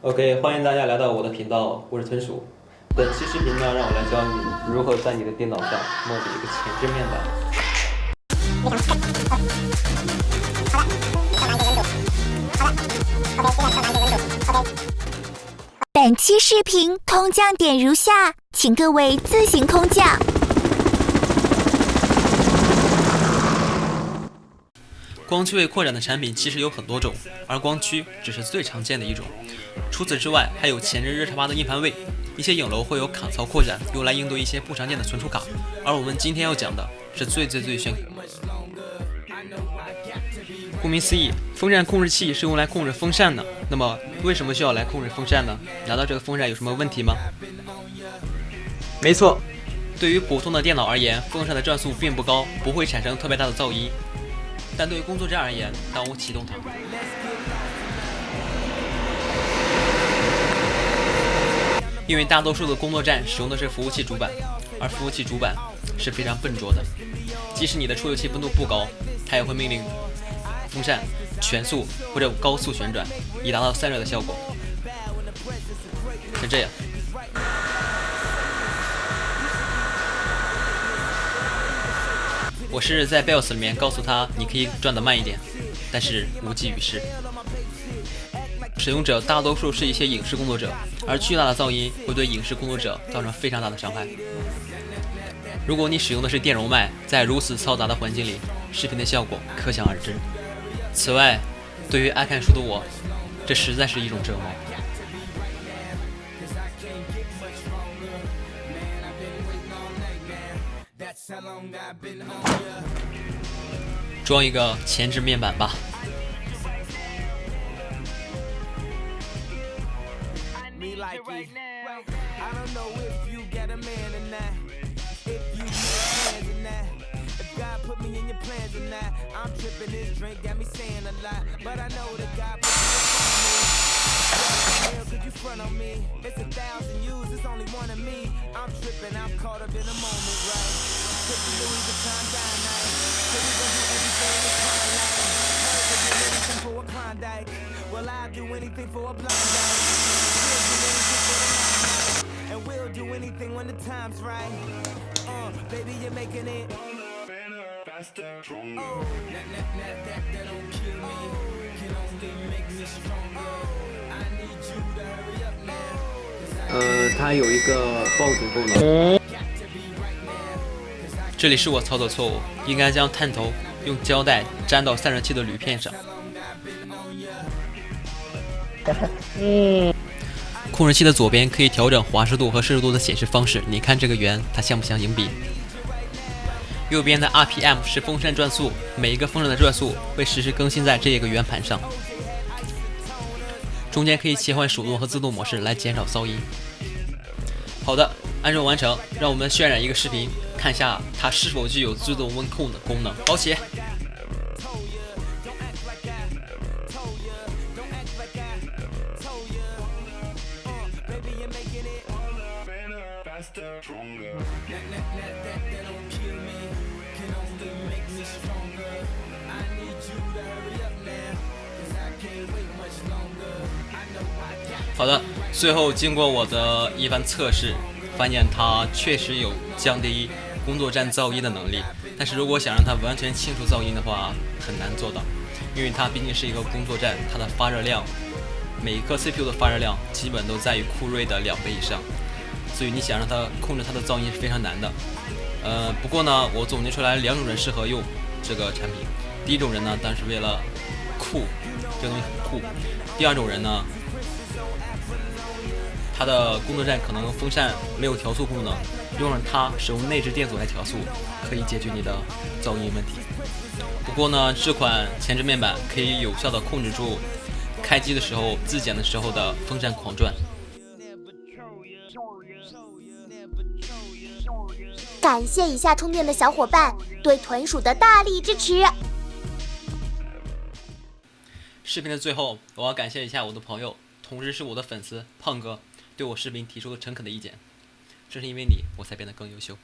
OK，欢迎大家来到我的频道，我是豚鼠。本期视频呢，让我来教你如何在你的电脑上model一个前置面板。本期视频空降点如下，请各位自行空降。光驱位扩展的产品其实有很多种，而光驱只是最常见的一种。除此之外，还有前置热插拔的硬盘位，一些影楼会有卡槽扩展，用来应对一些不常见的存储卡。而我们今天要讲的是最炫。顾名思义，风扇控制器是用来控制风扇的。那么，为什么需要来控制风扇呢？难道这个风扇有什么问题吗？没错，对于普通的电脑而言，风扇的转速并不高，不会产生特别大的噪音。但对于工作站而言，当我启动它，因为大多数的工作站使用的是服务器主板，而服务器主板是非常笨拙的，即使你的出油器温度不高，它也会命令风扇全速或者高速旋转，以达到散热的效果。是这样。我是在 BIOS 里面告诉他，你可以转得慢一点，但是无济于事。使用者大多数是一些影视工作者，而巨大的噪音会对影视工作者造成非常大的伤害。如果你使用的是电容麦，在如此嘈杂的环境里，视频的效果可想而知。此外，对于爱看书的我，这实在是一种折磨。装一个前置面板吧。它有一个报警功能。这里是我操作错误，应该将探头用胶带粘到散热器的铝片上。控制器的左边可以调整华氏度和摄氏度的显示方式，你看这个圆，它像不像硬币？右边的 RPM 是风扇转速，每一个风扇的转速会实时更新在这一个圆盘上。中间可以切换手动和自动模式来减少噪音。好的，按照完成，让我们渲染一个视频，看一下它是否具有自动温控的功能。包起。好的，最后经过我的一番测试，发现它确实有降低工作站噪音的能力。但是如果想让它完全清除噪音的话，很难做到，因为它毕竟是一个工作站，它的发热量，每一颗 CPU 的发热量基本都在于酷睿的2倍以上，所以你想让它控制它的噪音是非常难的。不过呢，我总结出来2种人适合用这个产品。第一种人呢，当然是为了酷，这个东西很酷。第二种人呢，它的工作站可能风扇没有调速功能，用了它使用内置电阻来调速，可以解决你的噪音问题。不过呢，这款前置面板可以有效的控制住开机的时候、自检的时候的风扇狂转。感谢以下充电的小伙伴对豚鼠的大力支持。视频的最后，我要感谢一下我的朋友，同时是我的粉丝胖哥，对我视频提出了诚恳的意见。正是因为你，我才变得更优秀。